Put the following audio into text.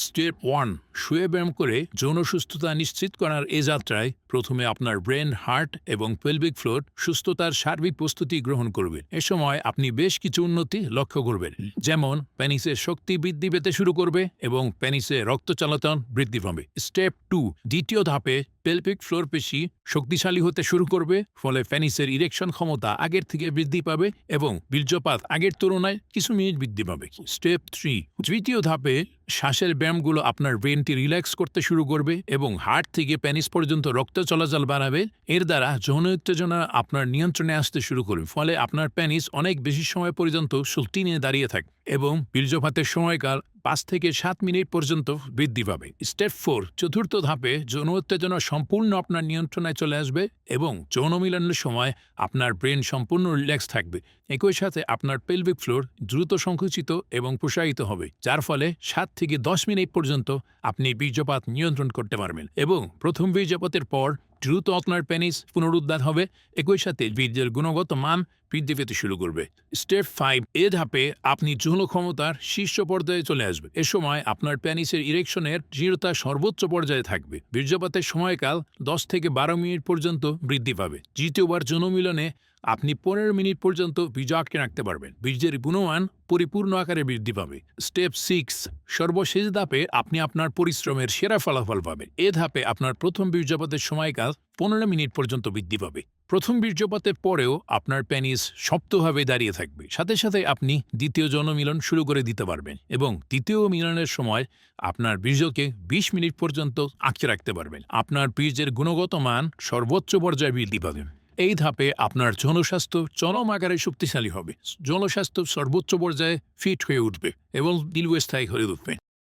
Step 1, শুয়ে ব্যায়াম করে যৌন সুস্থতা নিশ্চিত করার এ যাত্রায় প্রথমে আপনার ব্রেন, হার্ট এবং পেলভিক ফ্লোর সুস্থতার সার্বিক প্রস্তুতি গ্রহণ করবেন। এ সময় আপনি বেশ কিছু উন্নতি লক্ষ্য করবেন, যেমন পেনিসের শক্তি বৃদ্ধি পেতে শুরু করবে এবং পেনিসে রক্ত চলাচল বৃদ্ধি পাবে। স্টেপ 2, দ্বিতীয় ধাপে পেলভিক ফ্লোর পেশি শক্তিশালী হতে শুরু করবে, ফলে পেনিসের ইরেকশন ক্ষমতা আগের থেকে বৃদ্ধি পাবে এবং বীর্যপাত আগের তুলনায় কিছু মিনিট বৃদ্ধি পাবে। স্টেপ 3, তৃতীয় ধাপে শ্বাসের ব্যায়ামগুলো আপনার ব্রেনটি রিল্যাক্স করতে শুরু করবে এবং হার্ট থেকে পেনিস পর্যন্ত রক্ত চলাচল বাড়াবে। এর দ্বারা যৌন উত্তেজনা আপনার নিয়ন্ত্রণে আসতে শুরু করবে, ফলে আপনার পেনিস অনেক বেশি সময় পর্যন্ত শক্তি নিয়ে দাঁড়িয়ে থাকে এবং বীর্যপাতের সময়কাল 5 থেকে 7 মিনিট পর্যন্ত বৃদ্ধি পাবে। স্টেপ 4, চতুর্থ ধাপে যৌন উত্তেজনা সম্পূর্ণ আপনার নিয়ন্ত্রণে চলে আসবে এবং যৌন মিলনের সময় আপনার ব্রেন সম্পূর্ণ রিল্যাক্স থাকবে। একই সাথে আপনার পেলভিক ফ্লোর দ্রুত সংকুচিত এবং প্রসারিত হবে, যার ফলে 7 থেকে 10 মিনিট পর্যন্ত আপনি বীর্যপাত নিয়ন্ত্রণ করতে পারবেন এবং প্রথম বীর্যপাতের পর দ্রুত আপনার পেনিস পুনরুদ্ধার হবে। একই সাথে বীর্যের গুণগত মান বৃদ্ধি পেতে শুরু করবে। স্টেপ 5, এ ধাপে আপনি যৌন ক্ষমতার শীর্ষ পর্যায়ে চলে আসবে। এ সময় আপনার পেনিসের ইরেকশনের দৃঢ়তা সর্বোচ্চ পর্যায়ে থাকবে। বীর্যপাতের সময়কাল 10 থেকে 12 মিনিট পর্যন্ত বৃদ্ধি পাবে। দ্বিতীয়বার যৌন মিলনে আপনি 15 মিনিট পর্যন্ত বীর্য আটকে রাখতে পারবেন। বীর্যের গুণমান পরিপূর্ণ আকারে বৃদ্ধি পাবে। স্টেপ 6, সর্বশেষ ধাপে আপনি আপনার পরিশ্রমের সেরা ফলাফল পাবেন। এ ধাপে আপনার প্রথম বীর্যপাতের সময়কাল 15 মিনিট পর্যন্ত বৃদ্ধি পাবে। প্রথম বীর্যপাতের পরেও আপনার পেনিস শক্তভাবে দাঁড়িয়ে থাকবে। সাথে সাথে আপনি দ্বিতীয় যৌন মিলন শুরু করে দিতে পারবেন এবং দ্বিতীয় মিলনের সময় আপনার বীর্যকে 20 মিনিট পর্যন্ত আটকে রাখতে পারবেন। আপনার বীর্যের গুণগত মান সর্বোচ্চ পর্যায়ে বৃদ্ধি পাবে। এই ধাপে আপনার যৌনস্বাস্থ্য চরম আকারে শক্তিশালী হবে। যৌনস্বাস্থ্য সর্বোচ্চ পর্যায়ে ফিট হয়ে উঠবে এবং দীর্ঘস্থায়ী হয়ে উঠবে।